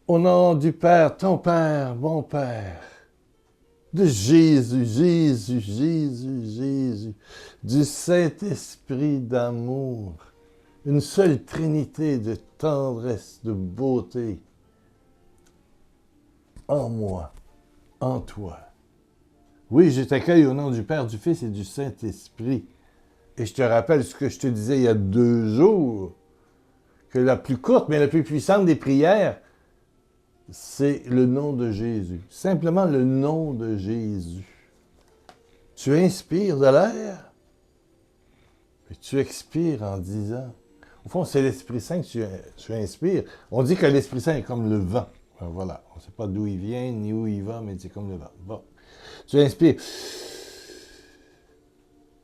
Au nom du Père, ton Père, mon Père, de Jésus, Jésus, Jésus, Jésus, du Saint-Esprit d'amour, une seule trinité de tendresse, de beauté, en moi, en toi. Oui, je t'accueille au nom du Père, du Fils et du Saint-Esprit. Et je te rappelle ce que je te disais il y a 2 jours, que la plus courte mais la plus puissante des prières, c'est le nom de Jésus. Simplement le nom de Jésus. Tu inspires de l'air, et tu expires en disant. Au fond, c'est l'Esprit Saint que tu inspires. On dit que l'Esprit Saint est comme le vent. Alors voilà, on ne sait pas d'où il vient ni où il va, mais c'est comme le vent. Bon. Tu inspires.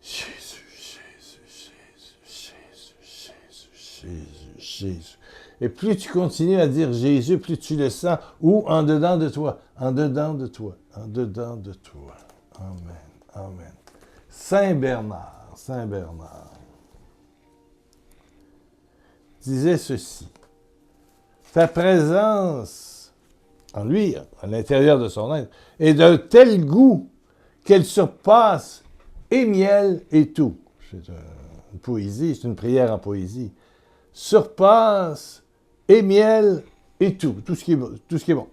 Jésus, Jésus, Jésus, Jésus, Jésus, Jésus, Jésus. Et plus tu continues à dire Jésus, plus tu le sens, ou en dedans de toi, en dedans de toi, en dedans de toi. Amen, amen. Saint Bernard, disait ceci. Ta présence, en lui, à l'intérieur de son être, est d'un tel goût qu'elle surpasse et miel et tout. C'est une poésie, c'est une prière en poésie. Surpasse et miel et tout ce qui est bon, tout ce qui est bon.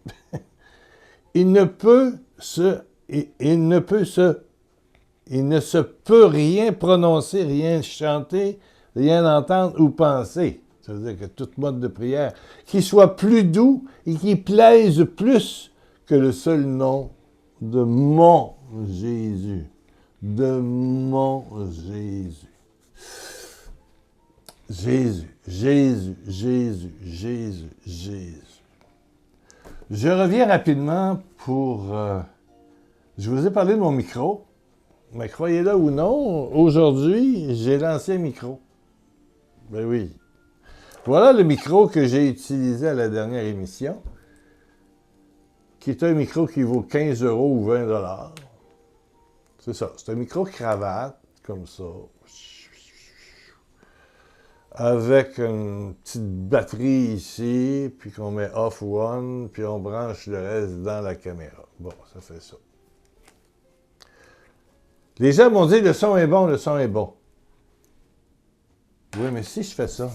Il ne se peut rien prononcer, rien chanter, rien entendre ou penser. Ça veut dire que toute mode de prière, qui soit plus doux et qui plaise plus que le seul nom de mon Jésus. De mon Jésus. Jésus, Jésus, Jésus, Jésus, Jésus. Je reviens rapidement pour... je vous ai parlé de mon micro. Mais croyez-le ou non, aujourd'hui, j'ai lancé un micro. Ben oui. Voilà le micro que j'ai utilisé à la dernière émission, qui est un micro qui vaut 15 € ou 20 $. C'est ça, c'est un micro cravate, comme ça, avec une petite batterie ici, puis qu'on met off one, puis on branche le reste dans la caméra. Bon, ça fait ça. Les gens m'ont dit, le son est bon, le son est bon. Oui, mais si je fais ça,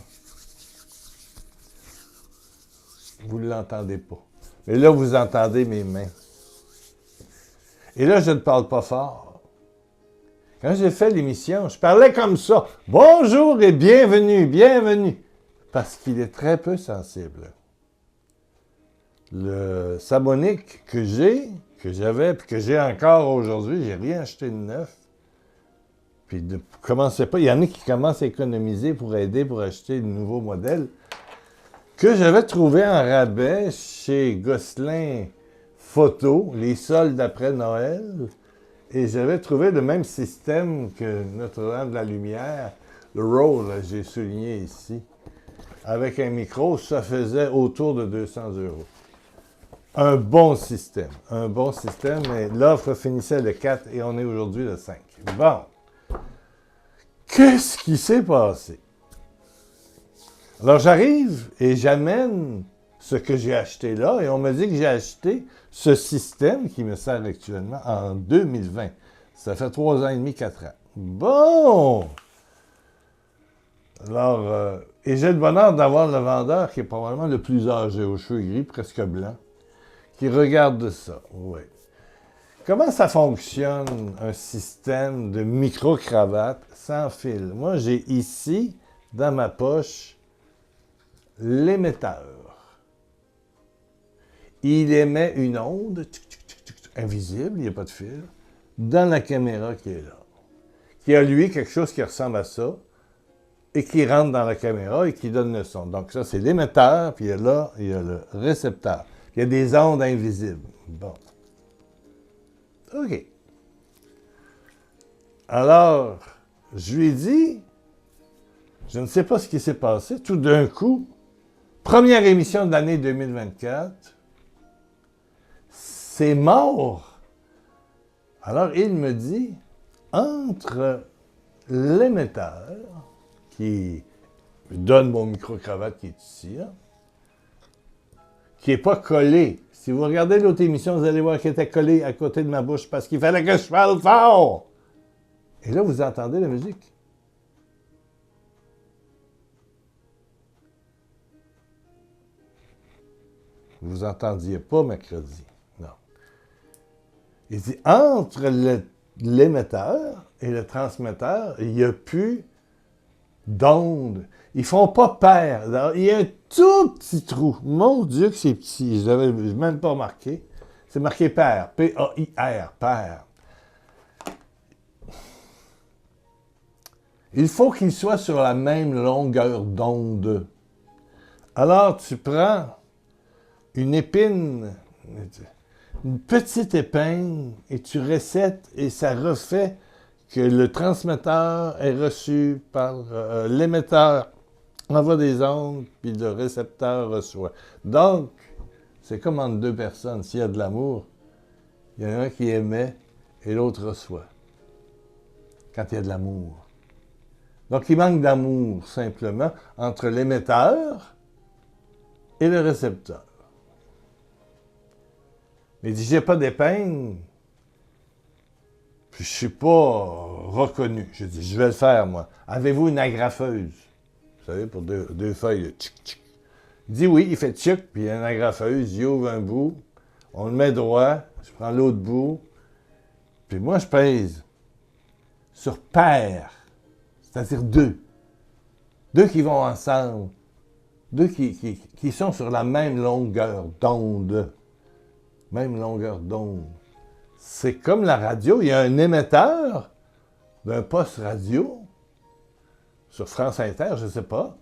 vous ne l'entendez pas. Mais là, vous entendez mes mains. Et là, je ne parle pas fort. Quand j'ai fait l'émission, je parlais comme ça. Bonjour et bienvenue, bienvenue. Parce qu'il est très peu sensible. Le Samonic que j'avais, puis que j'ai encore aujourd'hui, j'ai rien acheté de neuf. Puis ne commencez pas, il y en a qui commencent à économiser pour aider, pour acheter de nouveaux modèles, que j'avais trouvé en rabais chez Gosselin Photo, les soldes après Noël. Et j'avais trouvé le même système que Notre-Dame de la Lumière, le Rose, j'ai souligné ici, avec un micro, ça faisait autour de 200 €. Un bon système, mais l'offre finissait le 4 et on est aujourd'hui le 5. Bon, qu'est-ce qui s'est passé? Alors j'arrive et j'amène ce que j'ai acheté là, et on me dit que j'ai acheté ce système qui me sert actuellement en 2020. Ça fait 3 ans et demi, 4 ans. Bon! Alors, et j'ai le bonheur d'avoir le vendeur qui est probablement le plus âgé, aux cheveux gris, presque blancs, qui regarde ça. Oui. Comment ça fonctionne, un système de micro-cravate sans fil? Moi, j'ai ici, dans ma poche, l'émetteur. Il émet une onde, invisible, il n'y a pas de fil, dans la caméra qui est là. Qui a, lui, quelque chose qui ressemble à ça, et qui rentre dans la caméra et qui donne le son. Donc ça, c'est l'émetteur, puis là, il y a le récepteur. Il y a des ondes invisibles. Bon. OK. Alors, je lui ai dit, je ne sais pas ce qui s'est passé, tout d'un coup, première émission de l'année 2024, c'est mort. Alors, il me dit, entre l'émetteur, qui donne mon micro-cravate qui est ici, là, qui n'est pas collé. Si vous regardez l'autre émission, vous allez voir qu'il était collé à côté de ma bouche parce qu'il fallait que je parle fort. Et là, vous entendez la musique. Vous n'entendiez pas mercredi. Non. Il dit, entre l'émetteur et le transmetteur, il n'y a plus d'onde. Ils ne font pas pair. Il y a un tout petit trou. Mon Dieu que c'est petit. Je n'avais même pas remarqué. C'est marqué pair. P-A-I-R. Pair. Il faut qu'ils soient sur la même longueur d'onde. Alors, tu prends une épine, une petite épingle, et tu recètes, et ça refait que le transmetteur est reçu par l'émetteur, envoie des ondes, puis le récepteur reçoit. Donc, c'est comme entre deux personnes. S'il y a de l'amour, il y en a un qui émet et l'autre reçoit. Quand il y a de l'amour. Donc, il manque d'amour, simplement, entre l'émetteur et le récepteur. Il dit, j'ai pas d'épingle, puis je suis pas reconnu. J'ai dit, je vais le faire, moi. Avez-vous une agrafeuse? Vous savez, pour deux feuilles, tchic, tchic. Il dit oui, il fait tchic, puis il y a une agrafeuse, il ouvre un bout, on le met droit, je prends l'autre bout, puis moi, je pèse sur paire, c'est-à-dire deux. Deux qui vont ensemble, deux qui sont sur la même longueur d'onde. Même longueur d'onde. C'est comme la radio, il y a un émetteur d'un poste radio, sur France Inter, je ne sais pas,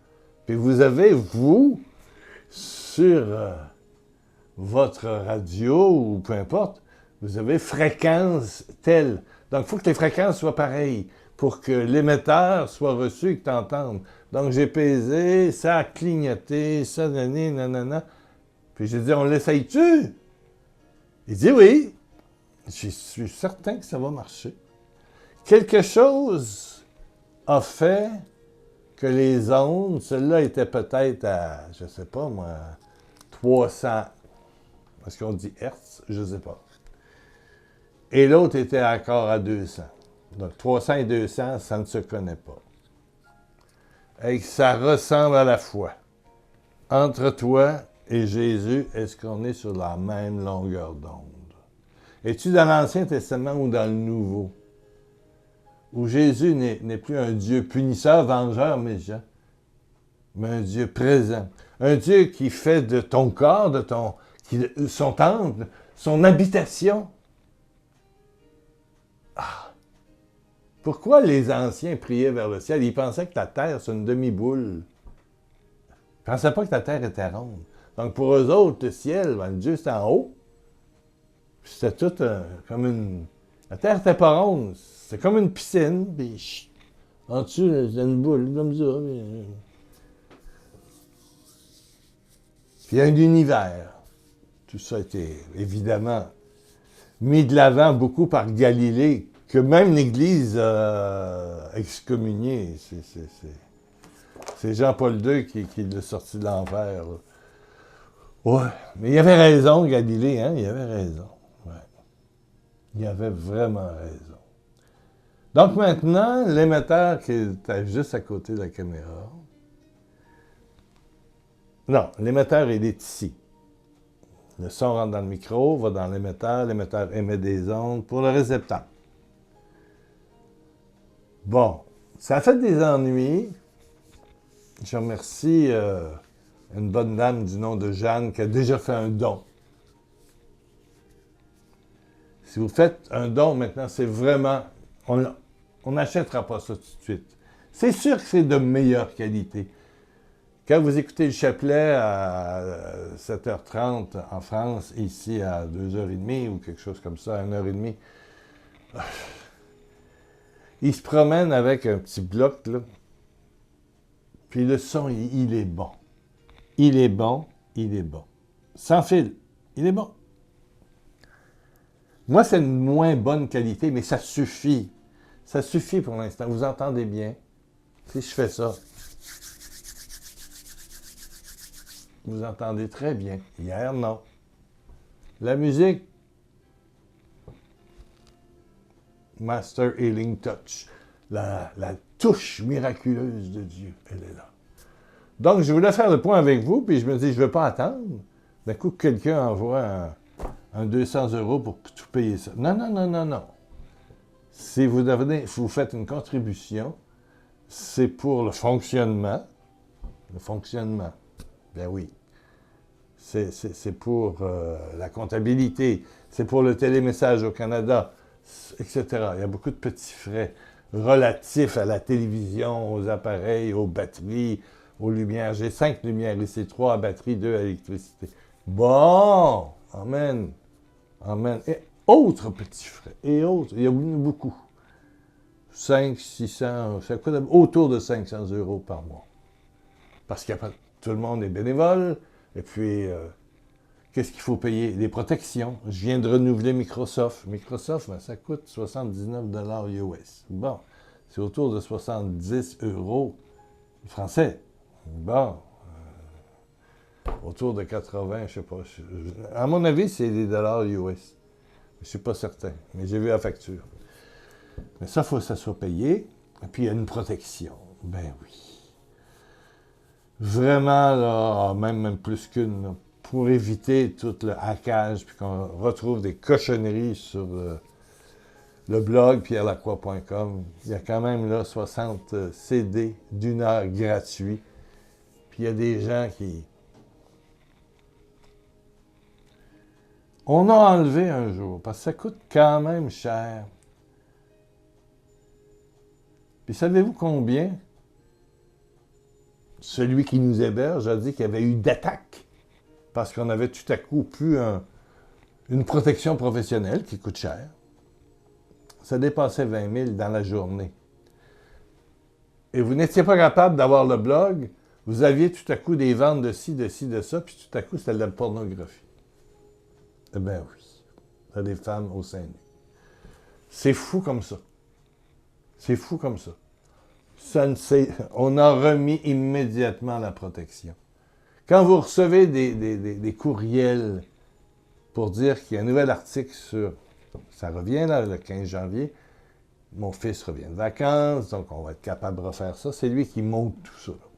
puis vous avez, vous, sur votre radio, ou peu importe, vous avez fréquence telle. Donc, il faut que les fréquences soient pareilles pour que l'émetteur soit reçu et que tu entendes. Donc, j'ai pesé, ça a clignoté, ça donné, nanana. Puis j'ai dit, on l'essaye-tu? Il dit oui. Je suis certain que ça va marcher. Quelque chose a fait que les ondes, celle-là était peut-être à, je ne sais pas moi, 300, est-ce qu'on dit Hertz? Je ne sais pas. Et l'autre était encore à 200. Donc 300 et 200, ça ne se connaît pas. Et ça ressemble à la foi. Entre toi et Jésus, est-ce qu'on est sur la même longueur d'onde? Es-tu dans l'Ancien Testament ou dans le Nouveau? Où Jésus n'est plus un Dieu punisseur, vengeur, méchant, mais un Dieu présent. Un Dieu qui fait de ton corps, son temple, son habitation. Ah! Pourquoi les anciens priaient vers le ciel? Ils pensaient que la terre, c'est une demi-boule. Ils ne pensaient pas que la terre était ronde. Donc pour eux autres, le ciel, Dieu, c'était en haut. C'était tout comme une... La terre n'était pas ronde. C'était comme une piscine. Puis en dessous, c'était une boule comme ça. Puis il y a un univers. Tout ça a été évidemment mis de l'avant beaucoup par Galilée, que même l'Église a excommunié. C'est Jean-Paul II qui l'a sorti de l'enfer. Ouais, mais il avait raison, Galilée, hein? Il avait raison. Ouais. Il avait vraiment raison. Donc maintenant, l'émetteur qui est juste à côté de la caméra. Non, l'émetteur, il est ici. Le son rentre dans le micro, va dans l'émetteur émet des ondes pour le récepteur. Bon, ça a fait des ennuis. Je remercie une bonne dame du nom de Jeanne qui a déjà fait un don. Si vous faites un don maintenant, c'est vraiment... On n'achètera pas ça tout de suite. C'est sûr que c'est de meilleure qualité. Quand vous écoutez le chapelet à 7h30 en France, ici à 2h30 ou quelque chose comme ça, à 1h30, il se promène avec un petit bloc, là. Puis le son, il est bon. Il est bon, il est bon. Sans fil, il est bon. Moi, c'est une moins bonne qualité, mais ça suffit. Ça suffit pour l'instant. Vous entendez bien? Si je fais ça. Vous entendez très bien. Hier, non. La musique, Master Healing Touch, la touche miraculeuse de Dieu, elle est là. Donc, je voulais faire le point avec vous, puis je me dis, je ne veux pas attendre. D'un coup, quelqu'un envoie un 200 € pour tout payer ça. Non, non, non, non, non. Si vous faites une contribution, c'est pour le fonctionnement. Le fonctionnement. Ben oui. C'est pour la comptabilité. C'est pour le télémessage au Canada, etc. Il y a beaucoup de petits frais relatifs à la télévision, aux appareils, aux batteries, aux lumières. J'ai 5 lumières ici, 3 à batterie, 2 à électricité. Bon! Amen. Amen. Et autres petits frais. Et autres. Il y en a beaucoup. 5, 600, ça coûte autour de 500 € par mois. Parce que tout le monde est bénévole. Et puis, qu'est-ce qu'il faut payer? Des protections. Je viens de renouveler Microsoft. Microsoft, ben, ça coûte 79 $ US. Bon, c'est autour de 70 € français. Bon, autour de 80, je sais pas. À mon avis, c'est des dollars US. Je suis pas certain, mais j'ai vu la facture. Mais ça, il faut que ça soit payé. Et puis, il y a une protection. Ben oui. Vraiment, là, même plus qu'une, là, pour éviter tout le hackage, puis qu'on retrouve des cochonneries sur le blog pierrelacroix.com. Il y a quand même là 60 CD d'1 heure gratuit. Puis il y a des gens qui... On a enlevé un jour, parce que ça coûte quand même cher. Puis savez-vous combien celui qui nous héberge a dit qu'il y avait eu d'attaques? Parce qu'on avait tout à coup plus une protection professionnelle qui coûte cher. Ça dépassait 20 000 dans la journée. Et vous n'étiez pas capable d'avoir le blog, vous aviez tout à coup des ventes de ci, de ça, puis tout à coup, c'était de la pornographie. Eh bien oui, il y a des femmes au sein nu. C'est fou comme ça. C'est fou comme ça. On a remis immédiatement la protection. Quand vous recevez des courriels pour dire qu'il y a un nouvel article sur... Ça revient là, le 15 janvier. Mon fils revient de vacances, donc on va être capable de refaire ça. C'est lui qui monte tout ça. Là.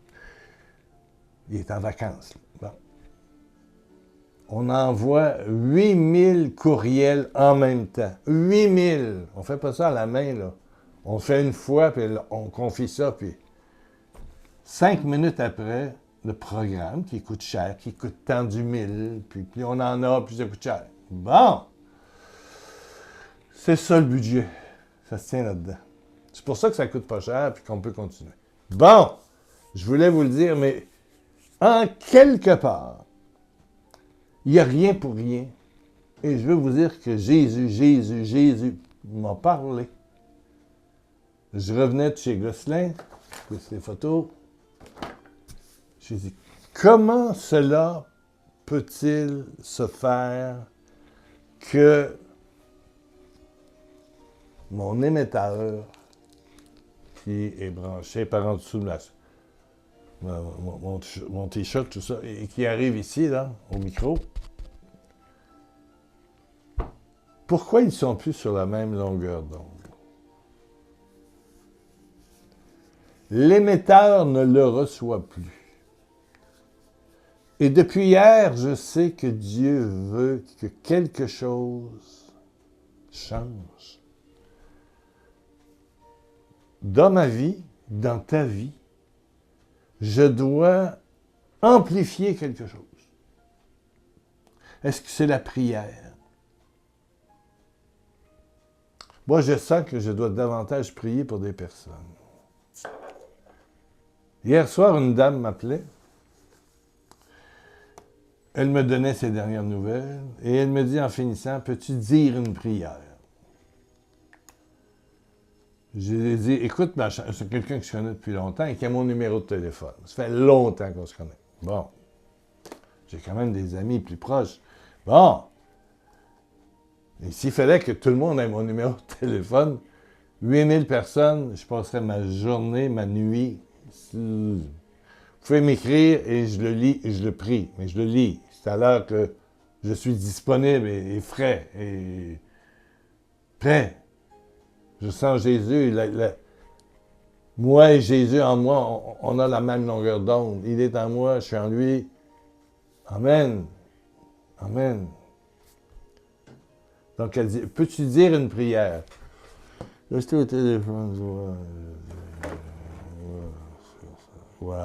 Il est en vacances. Bon. On envoie 8000 courriels en même temps. 8000! On ne fait pas ça à la main, là. On fait une fois, puis on confie ça, puis 5 minutes après, le programme qui coûte cher, qui coûte tant du mille, puis plus on en a, plus ça coûte cher. Bon! C'est ça le budget. Ça se tient là-dedans. C'est pour ça que ça coûte pas cher, puis qu'on peut continuer. Bon! Je voulais vous le dire, mais en quelque part, il n'y a rien pour rien. Et je veux vous dire que Jésus m'a parlé. Je revenais de chez Gosselin, les photos. J'ai dit, comment cela peut-il se faire que mon émetteur, qui est branché par en dessous de mon t-shirt, tout ça, et qui arrive ici, là, au micro, pourquoi ils ne sont plus sur la même longueur d'onde? L'émetteur ne le reçoit plus. Et depuis hier, je sais que Dieu veut que quelque chose change. Dans ma vie, dans ta vie, je dois amplifier quelque chose. Est-ce que c'est la prière? Moi, je sens que je dois davantage prier pour des personnes. Hier soir, une dame m'appelait. Elle me donnait ses dernières nouvelles et elle me dit en finissant, peux-tu dire une prière? J'ai dit, écoute, c'est quelqu'un que je connais depuis longtemps et qui a mon numéro de téléphone. Ça fait longtemps qu'on se connaît. Bon. J'ai quand même des amis plus proches. Bon. Et s'il fallait que tout le monde ait mon numéro de téléphone, 8000 personnes, je passerais ma journée, ma nuit. pouvez m'écrire et je le lis et je le prie. Mais je le lis. C'est à l'heure que je suis disponible et frais et prêt. Je sens Jésus. Moi et Jésus en moi, on a la même longueur d'onde. Il est en moi, je suis en lui. Amen. Amen. Donc, elle dit, peux-tu dire une prière? Restez au téléphone. Ouais.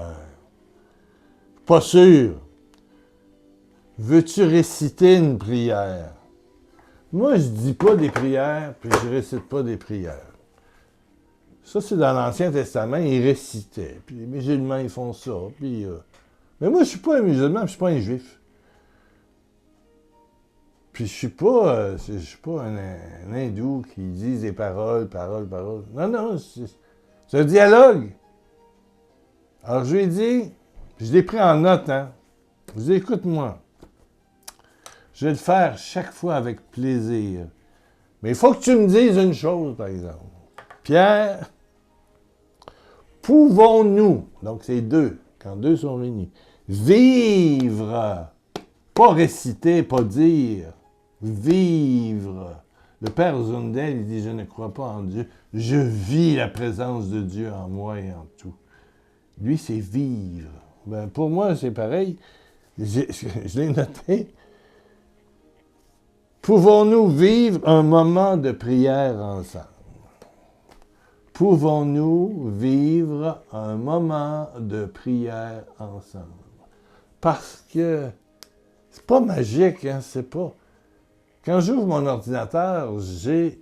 Pas sûr. Veux-tu réciter une prière? Moi, je dis pas des prières, puis je récite pas des prières. Ça, c'est dans l'Ancien Testament, ils récitaient. Puis les musulmans, ils font ça. Puis, mais moi, je suis pas un musulman, je suis pas un juif. Puis je suis pas un hindou qui dit des paroles. Non, non, c'est un dialogue. Alors, je lui ai dit, je l'ai pris en note, hein. Je dis, écoute-moi. Je vais le faire chaque fois avec plaisir. Mais il faut que tu me dises une chose, par exemple. Pierre, pouvons-nous, donc c'est deux, quand deux sont réunis, vivre, pas réciter, pas dire, vivre. Le Père Zundel, il dit, je ne crois pas en Dieu, je vis la présence de Dieu en moi et en tout. Lui, c'est vivre. Ben, pour moi, c'est pareil. Je l'ai noté. Pouvons-nous vivre un moment de prière ensemble? Pouvons-nous vivre un moment de prière ensemble? Parce que c'est pas magique, hein, c'est pas... Quand j'ouvre mon ordinateur, j'ai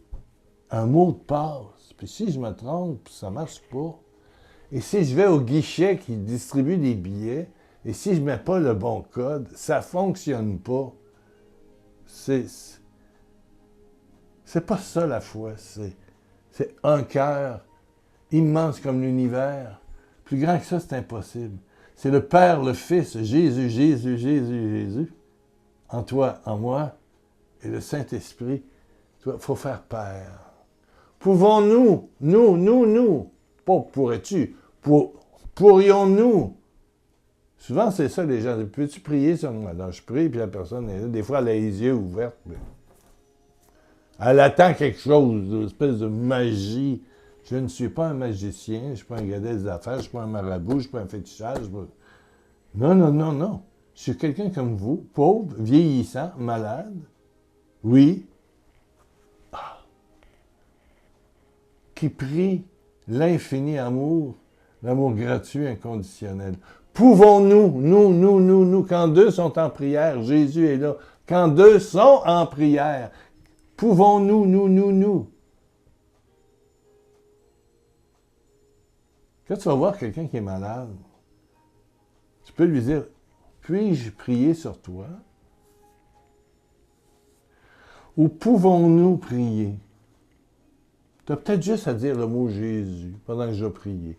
un mot de passe. Puis si je me trompe, ça marche pas. Et si je vais au guichet qui distribue des billets, et si je mets pas le bon code, ça fonctionne pas. C'est pas ça la foi, c'est un cœur immense comme l'univers. Plus grand que ça, c'est impossible. C'est le Père, le Fils, Jésus, en toi, en moi, et le Saint-Esprit. Il faut faire Père. Pouvons-nous, nous, pas pourrais-tu, pourrions-nous. Souvent, c'est ça, les gens disent, peux-tu prier sur moi? Alors, je prie, puis la personne est là. Des fois, elle a les yeux ouverts. Mais... elle attend quelque chose, une espèce de magie. Je ne suis pas un magicien, je ne suis pas un gars des affaires, je ne suis pas un marabout, je ne suis pas un fétichage. Non. Je suis quelqu'un comme vous, pauvre, vieillissant, malade. Oui. Qui prie l'infini amour, l'amour gratuit, inconditionnel. Pouvons-nous, nous, quand deux sont en prière, Jésus est là, quand deux sont en prière, pouvons-nous, nous. Quand tu vas voir quelqu'un qui est malade, tu peux lui dire, puis-je prier sur toi? Ou pouvons-nous prier? Tu as peut-être juste à dire le mot Jésus pendant que je vais prier.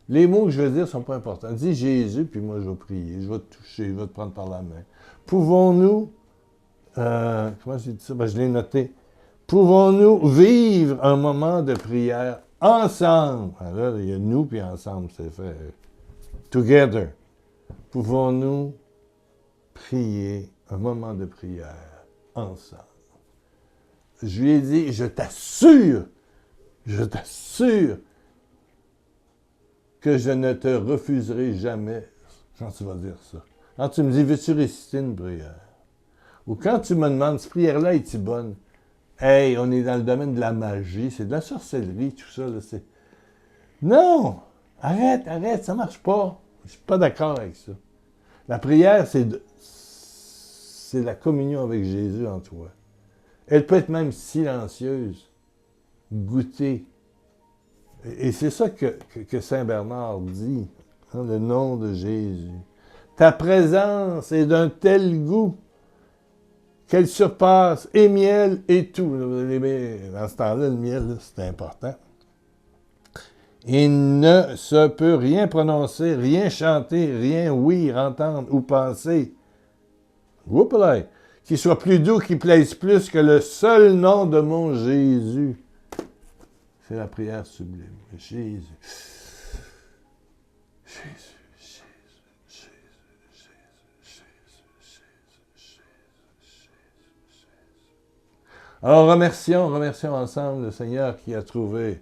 Les mots que je vais dire ne sont pas importants. Dis Jésus, puis moi je vais prier. Je vais te toucher, je vais te prendre par la main. Pouvons-nous, comment j'ai dit ça? Ben, je l'ai noté. Pouvons-nous vivre un moment de prière ensemble? Alors, il y a nous puis ensemble, c'est fait. Together. Pouvons-nous prier un moment de prière ensemble? Je lui ai dit, je t'assure que je ne te refuserai jamais quand tu vas dire ça. Quand tu me dis, veux-tu réciter une prière? Ou quand tu me demandes, cette prière-là, est-tu bonne? Hey, on est dans le domaine de la magie, c'est de la sorcellerie, tout ça. Là, c'est... Non! Arrête, ça marche pas. Je suis pas d'accord avec ça. La prière, c'est la communion avec Jésus en toi. Elle peut être même silencieuse, goûter. Et c'est ça que Saint Bernard dit, hein, le nom de Jésus. Ta présence est d'un tel goût qu'elle surpasse et miel et tout. Dans ce temps-là, le miel, c'est important. Il ne se peut rien prononcer, rien chanter, rien ouïr, entendre ou penser. Whoopalay! Qui soit plus doux, qui plaise plus que le seul nom de mon Jésus. C'est la prière sublime. Jésus. Alors remercions ensemble le Seigneur qui a trouvé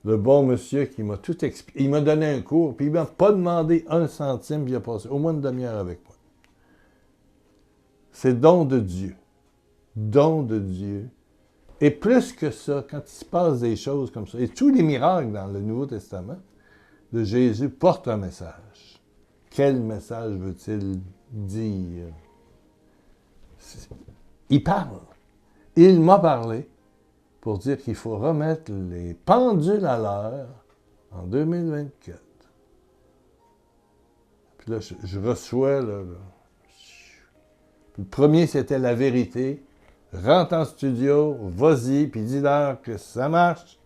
le bon monsieur qui m'a tout expliqué. Il m'a donné un cours, puis il m'a pas demandé un centime, puis il a passé au moins une demi-heure avec moi. C'est don de Dieu. Don de Dieu. Et plus que ça, quand il se passe des choses comme ça, et tous les miracles dans le Nouveau Testament de Jésus portent un message. Quel message veut-il dire? Il parle. Il m'a parlé pour dire qu'il faut remettre les pendules à l'heure en 2024. Puis là, je reçois, là. Puis le premier, c'était la vérité. Rentre en studio, vas-y, puis dis-leur que ça marche.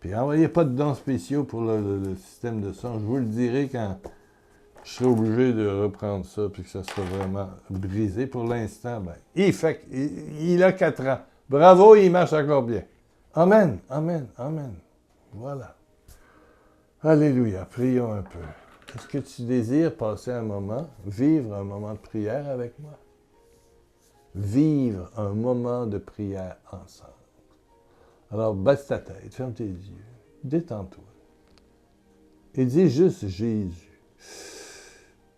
Puis envoyez pas de dons spéciaux pour le système de son. Je vous le dirai quand je serai obligé de reprendre ça, puis que ça sera vraiment brisé. Pour l'instant, ben, il a 4 ans. Bravo, il marche encore bien. Amen, amen, amen. Voilà. Alléluia, prions un peu. Est-ce que tu désires passer un moment, vivre un moment de prière avec moi? Vivre un moment de prière ensemble. Alors, baisse ta tête, ferme tes yeux, détends-toi. Et dis juste Jésus.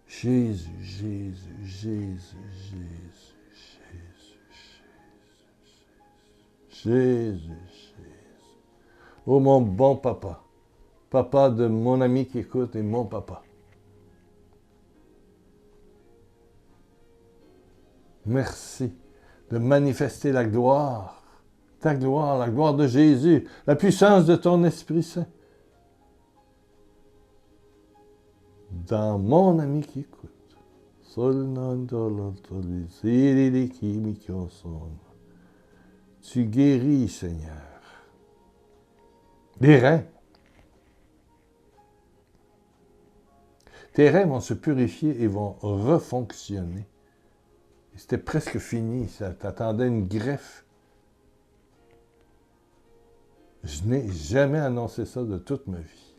Jésus, Jésus, Jésus, Jésus, Jésus, Jésus, Jésus. Oh mon bon papa, papa de mon ami qui écoute et mon papa. Merci de manifester la gloire, ta gloire, la gloire de Jésus, la puissance de ton Esprit Saint. Dans mon ami qui écoute. Tu guéris, Seigneur. Les reins. Tes reins vont se purifier et vont refonctionner. C'était presque fini, ça t'attendait une greffe. Je n'ai jamais annoncé ça de toute ma vie.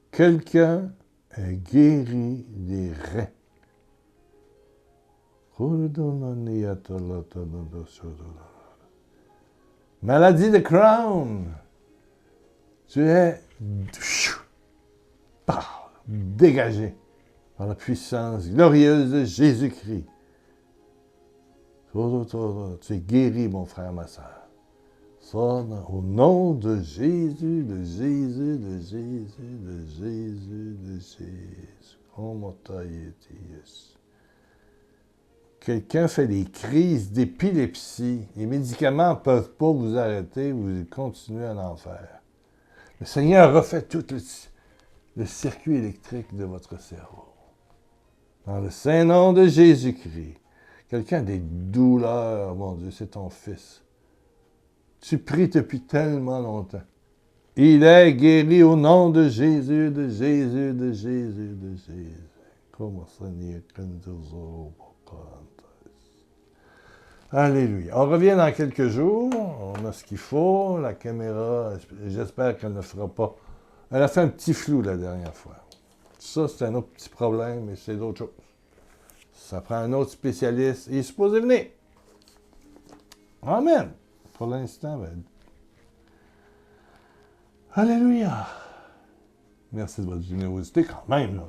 Quelqu'un est guéri des reins. Maladie de Crohn. Tu es dégagé par la puissance glorieuse de Jésus-Christ. Tu es guéri, mon frère, ma soeur. Au nom de Jésus, de Jésus, de Jésus, de Jésus, de Jésus. Quelqu'un fait des crises d'épilepsie. Les médicaments ne peuvent pas vous arrêter, vous continuez à en faire. Le Seigneur refait tout le circuit électrique de votre cerveau. Dans le saint nom de Jésus-Christ. Quelqu'un a des douleurs, mon Dieu, c'est ton fils. Tu pries depuis tellement longtemps. Il est guéri au nom de Jésus, de Jésus, de Jésus, de Jésus. Comment ça n'y est qu'un Alléluia. On revient dans quelques jours. On a ce qu'il faut. La caméra, j'espère qu'elle ne fera pas. Elle a fait un petit flou la dernière fois. Ça, c'est un autre petit problème, mais c'est d'autres choses. Ça prend un autre spécialiste. Il est supposé venir. Amen. Pour l'instant, ben... Alléluia. Merci de votre générosité quand même, là.